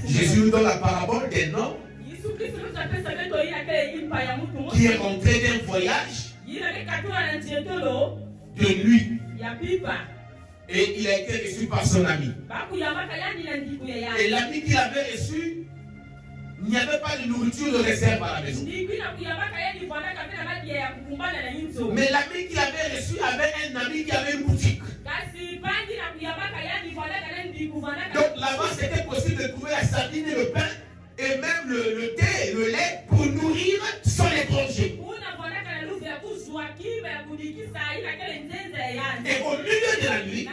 Jésus nous donne la parabole d'un homme qui est rentré d'un voyage de nuit. Et il a été reçu par son ami. Et l'ami qu'il avait reçu, il n'y avait pas de nourriture de réserve à la maison. Mais l'ami qu'il avait reçu avait un ami qui avait une boutique. Donc là-bas, c'était possible de trouver la sardine et le pain, et même le thé et le lait pour nourrir son étranger. Et au milieu de la nuit,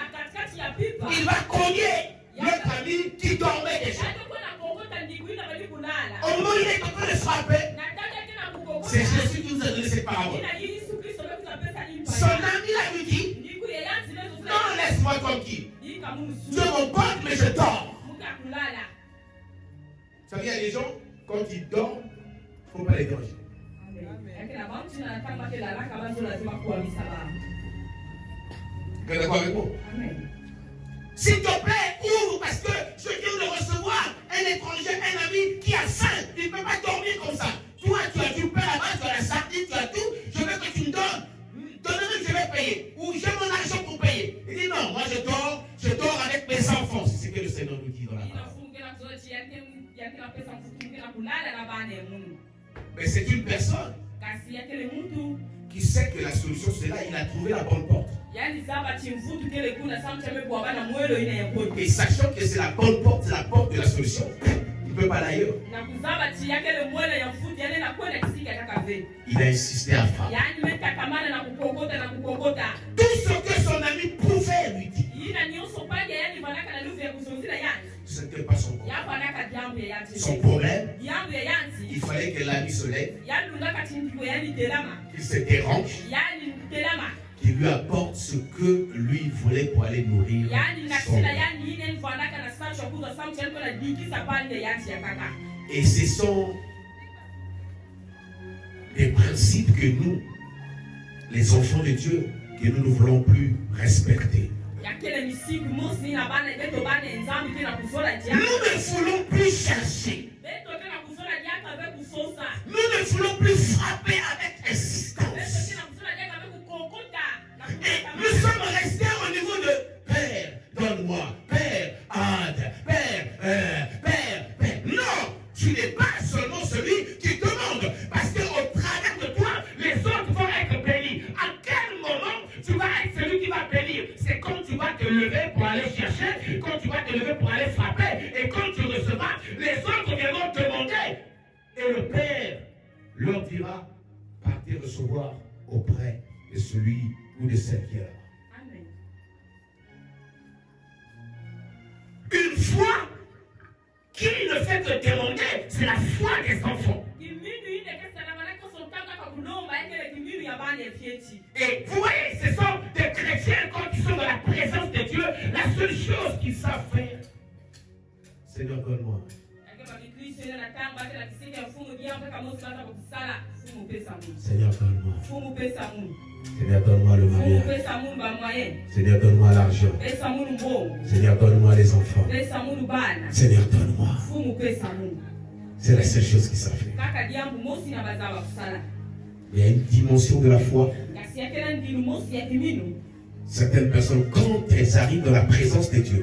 il va cogner notre ami qui dormait déjà. Au moment où il est en train de frapper, c'est Jésus qui nous a donné cette parole. Son ami lui dit, non, laisse-moi tranquille. Tu es mon pote, mais je dors. Vous savez, il y a des gens, quand ils dorment, il ne faut pas les déranger. Vous êtes d'accord avec moi? S'il te plaît, ouvre, parce que je viens de recevoir un étranger, un ami qui a faim. Il ne peut pas dormir comme ça. Toi, tu as du pain là-bas, tu as la sardine, tu as tout. Je veux que tu me donnes. Donne-moi, je vais payer. Ou j'ai mon argent pour payer. Il dit non, moi je dors avec mes enfants. C'est ce que le Seigneur nous dit dans la parole. Mais c'est une personne qui sait que la solution c'est là, il a trouvé la bonne porte. Et sachant que c'est la bonne porte, c'est la porte de la solution, il ne peut pas aller ailleurs. Il a insisté à frapper. Tout ce que son ami pouvait lui dire, ce n'était pas son problème. Son problème, il fallait que l'ami se lève, qu'il se dérange, qu'il lui apporte ce que lui voulait pour aller nourrir son ami. Et ce sont des principes que nous, les enfants de Dieu, que nous ne voulons plus respecter. Nous ne voulons plus chercher. Nous ne voulons plus frapper avec insistance. Et nous sommes restés au niveau de Père, donne-moi, Père, aide, Père, Père. Non, tu n'es pas seulement celui qui demande, parce qu'au travers de toi, les autres vont être bénis. À quel moment tu vas être celui qui va bénir? C'est quand tu vas te lever pour aller chercher, quand tu vas te lever pour aller frapper, et quand tu recevras, les autres viendront te demander. Et le Père leur dira, partez recevoir auprès de celui ou de celle qui est là. Une foi qui ne fait que demander, c'est la foi des enfants. Et vous voyez, ce sont des chrétiens quand ils sont dans la présence de Dieu, la seule chose qu'ils savent faire, Seigneur, donne-moi. Seigneur, donne-moi. Seigneur, donne-moi le mariage. Seigneur, donne-moi l'argent. Seigneur, donne-moi les enfants. Seigneur, donne-moi. C'est la seule chose qu'ils savent faire. Il y a une dimension de la foi. Certaines personnes, quand elles arrivent dans la présence de Dieu,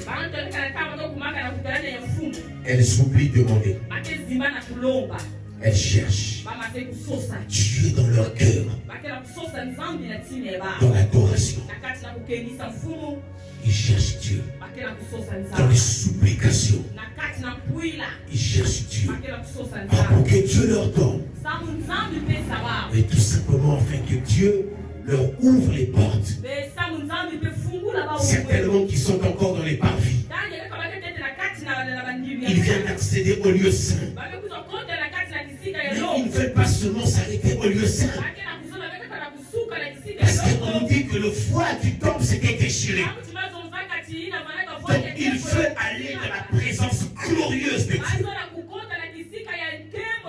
elles oublient de demander. Elles cherchent Dieu dans leur cœur, dans l'adoration. Ils cherchent Dieu dans les supplications. Ils cherchent Dieu pour que Dieu leur donne. Et tout simplement afin que Dieu leur ouvre les portes. Certainement qui sont encore dans les parvis. Ils viennent accéder au lieu saint. Mais ils ne veulent pas seulement s'arrêter au lieu saint. Parce qu'on nous dit que le foie du temple s'était déchiré. Donc il veut aller dans la présence glorieuse de Dieu.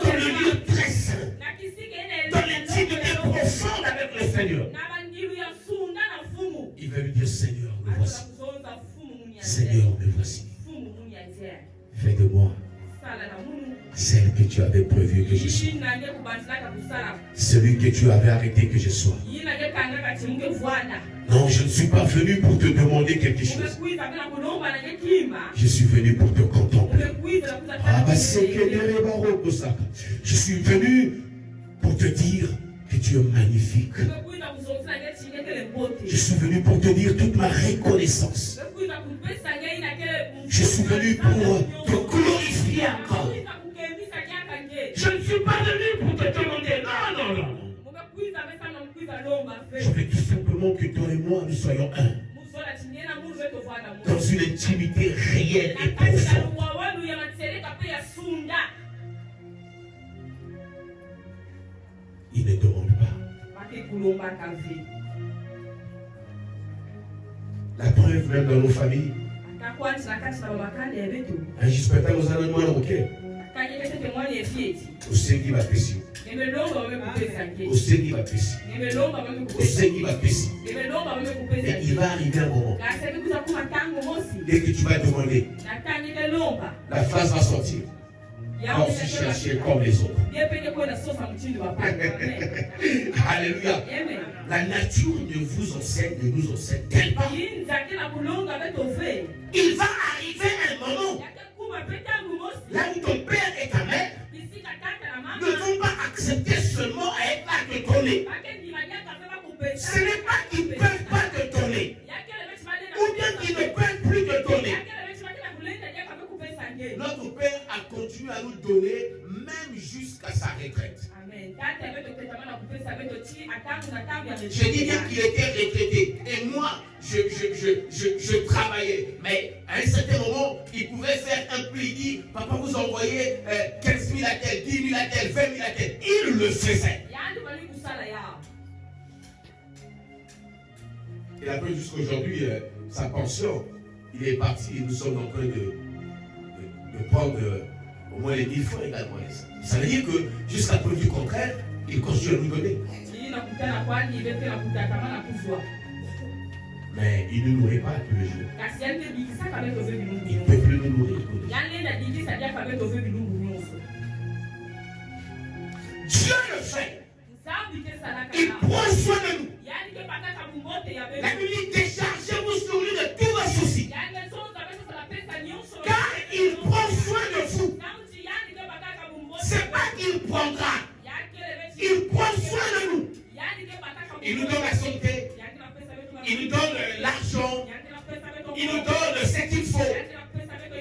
Dans le lieu très saint. Dans l'intimité profonde avec le Seigneur. Il veut lui dire, Seigneur, me voici. Seigneur, me voici. Fais de moi celle que tu avais prévu que je sois. Celui que tu avais arrêté que je sois. Non, je ne suis pas venu pour te demander quelque chose. Je suis venu pour te contempler. Je suis venu pour te dire que tu es magnifique. Je suis venu pour te dire toute ma reconnaissance. Je suis venu pour te glorifier encore. Je ne suis pas venu pour te demander. Non, non, non. Je veux tout simplement que toi et moi, nous soyons un. Dans une intimité réelle et profonde. Il ne demande pas. La preuve même dans nos familles. J'espère que nous allons ok. Osengi bapesi. Osengi bapesi. Osengi bapesi. Mais il va arriver un moment. Dès que tu vas demander, la phrase va sortir. On se chercher comme les autres. Alléluia. La nature ne vous enseigne, ne nous enseigne tellement. Il va arriver un moment là où ton père et ta mère ne vont pas accepter seulement à être là de donner. Ce n'est pas qu'ils ne peuvent pas te donner. Ou bien qu'ils ne peuvent plus te donner. Notre Père a continué à nous donner même jusqu'à sa retraite. Je dis bien qu'il était retraité. Et moi, je travaillais. Mais à un certain moment, il pouvait faire un pli. Il dit, papa, vous envoyez 15 000 à tel, 10 000 à tel, 20 000 à tel. Il le faisait. Et après, jusqu'aujourd'hui, sa pension, il est parti. Nous sommes en train de prendre au moins les 1000 francs également. Ça veut dire que jusqu'à preuve du contraire, il continue à nous donner. Mais il ne nourrit pas tous les jours. Il ne peut plus nous nourrir. Dieu le fait. Il prend soin de nous. La Bible dit déchargez-vous sur lui de tous vos soucis. Car il prend soin de vous. C'est pas qu'il prendra. Il prend soin de nous. Il nous donne la santé. Il nous donne l'argent. Il nous donne ce qu'il faut.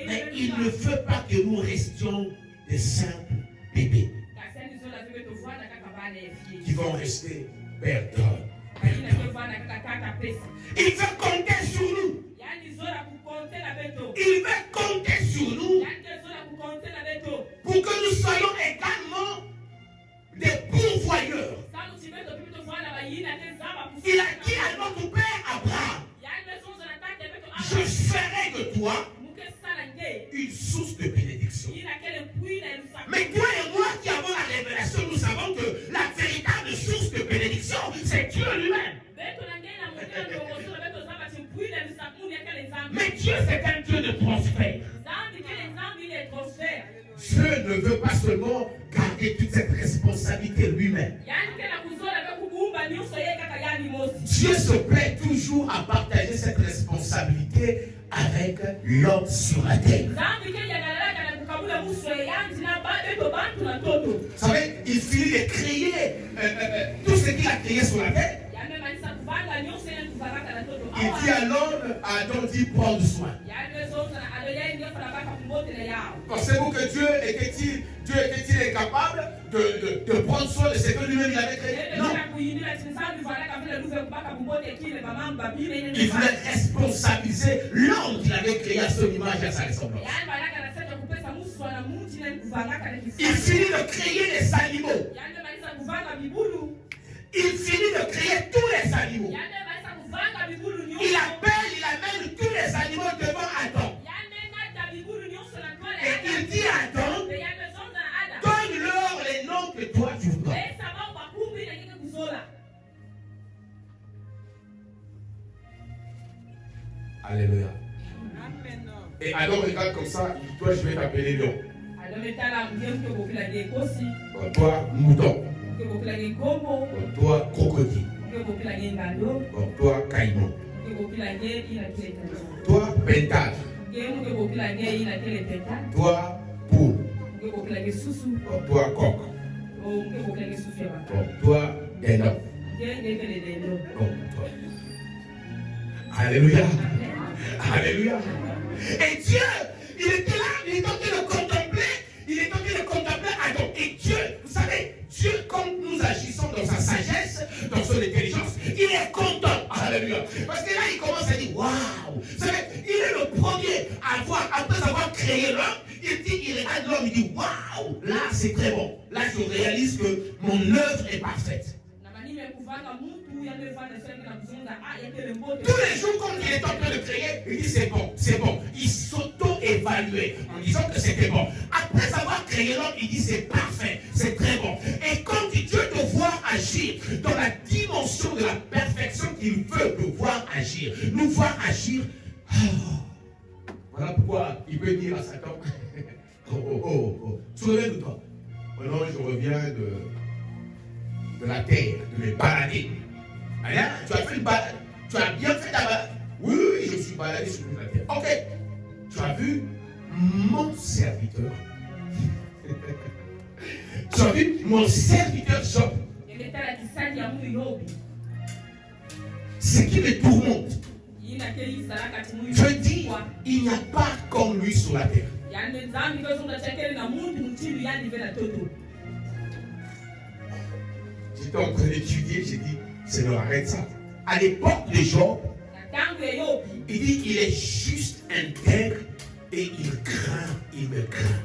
Mais il ne veut pas que nous restions des simples bébés qui vont rester perdants. Il veut compter sur nous. Il veut compter sur nous pour que nous soyons également des pourvoyeurs. Il a dit à notre père Abraham, je ferai de toi une source de bénédiction. Mais toi et moi qui avons la révélation, nous savons que la véritable source de bénédiction, c'est Dieu lui-même. Mais Dieu, c'est un Dieu de transfert. Dieu ne veut pas seulement garder toute cette responsabilité lui-même. Dieu se plaît toujours à partager cette responsabilité avec l'homme sur la terre. Vous savez, il finit de créer tout ce qu'il a créé sur la terre. Il dit à l'homme, Adam dit prendre soin. Pensez-vous que Dieu était-il incapable de prendre soin de ce que lui-même il avait créé? Non. Il voulait responsabiliser l'homme qu'il avait créé à son image et à sa ressemblance. Il finit de créer les animaux. Il finit de créer tous les animaux. Il amène tous les animaux devant Adam. Et il dit à Adam, donne-leur les noms que toi tu voudras. Alléluia. Et Adam regarde comme ça, il dit, toi, je vais t'appeler lion. Bon, toi, mouton. Bon, toi, crocodile. Bon, toi, caïman. Toi, pentade. Toi, poule. Bon, toi, coq. Bon, toi, dindon. Bon, toi. Alléluia. Alléluia. Et Dieu, il était là, il est en train de contempler. Il est en train de contempler Adam. Et Dieu, vous savez, Dieu, comme nous agissons dans sa sagesse, dans son intelligence, il est content. Alléluia. Parce que là, il commence à dire, waouh. Vous savez, il est le premier à voir, après avoir créé l'homme, il regarde l'homme, il dit, waouh, là, c'est très bon. Là, je réalise que mon œuvre est parfaite. Tous les jours, quand il est en train de créer, il dit c'est bon, c'est bon. Il s'auto-évaluait en disant que c'était bon. Après avoir créé l'homme, il dit c'est parfait, c'est très bon. Et quand Dieu te voit agir dans la dimension de la perfection qu'il veut te voir agir, nous voir agir, voilà pourquoi il peut dire à Satan, souviens-toi. Maintenant, je reviens de la terre, de mes baladés. Alors, tu as fait une balade, tu as bien fait ta balade. Oui, je suis baladé sur toute la terre. Ok, tu as vu mon serviteur. Tu as vu mon serviteur Job. Ce qui me tourmente. Je dis, il n'y a pas comme lui sur la terre. J'étais en train d'étudier, j'ai dit, Seigneur, arrête ça. À l'époque de Job, il dit, il est juste intègre et il craint, il me craint.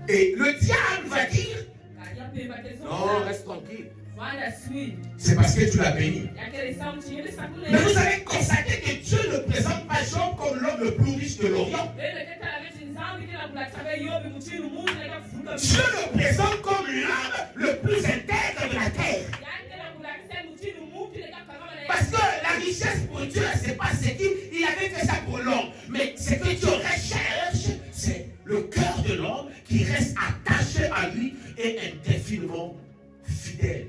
Et le diable va dire, non, reste tranquille. C'est parce que tu l'as béni. Mais vous avez constaté que Dieu ne présente pas Job comme l'homme le plus riche de l'Orient. Dieu le présente comme l'homme le plus intègre de la terre. Parce que la richesse pour Dieu, c'est pas ce qu'il avait fait ça pour l'homme. Mais ce que Dieu recherche, c'est le cœur de l'homme qui reste attaché à lui et indéfiniment fidèle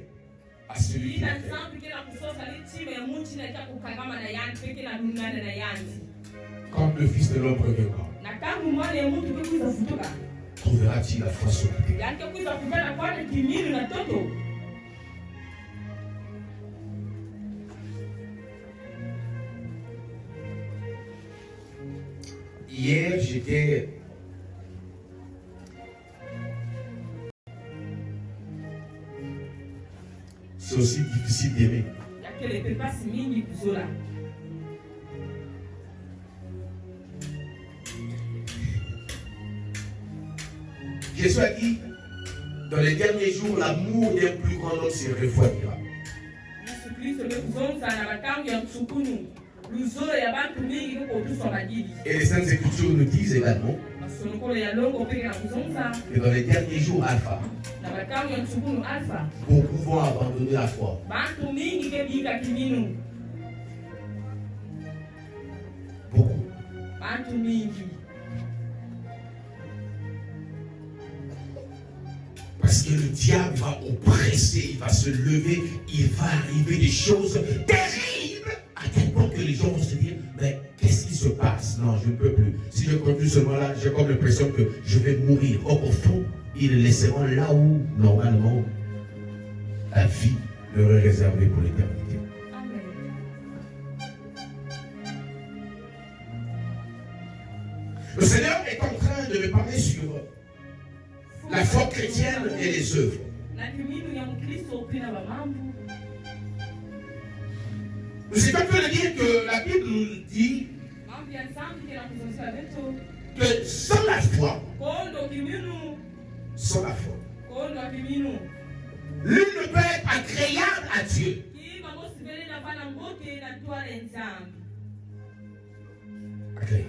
à celui qui est. Quand le Fils de l'homme reviendra, trouvera-t-il la foi sur la terre? Hier, j'étais c'est aussi difficile d'aimer. Jésus a dit, dans les derniers jours, l'amour d'un plus grand homme se refroidira. Et les Saintes Écritures nous disent également que dans les derniers jours, Alpha, beaucoup vont abandonner la foi. Beaucoup. Parce que le diable va oppresser, il va se lever, il va arriver des choses terribles à tel point que les gens vont se dire, mais qu'est-ce qui se passe? Non, je ne peux plus. Si je continue seulement là, j'ai comme l'impression que je vais mourir. Or, au fond, ils le laisseront là où, normalement, la vie leur est réservée pour l'éternité. Le Seigneur est en train de me parler sur la foi chrétienne et les œuvres. Nous étions en train de dire que la Bible nous dit que sans la foi, l'une ne peut être agréable à Dieu. Agréable.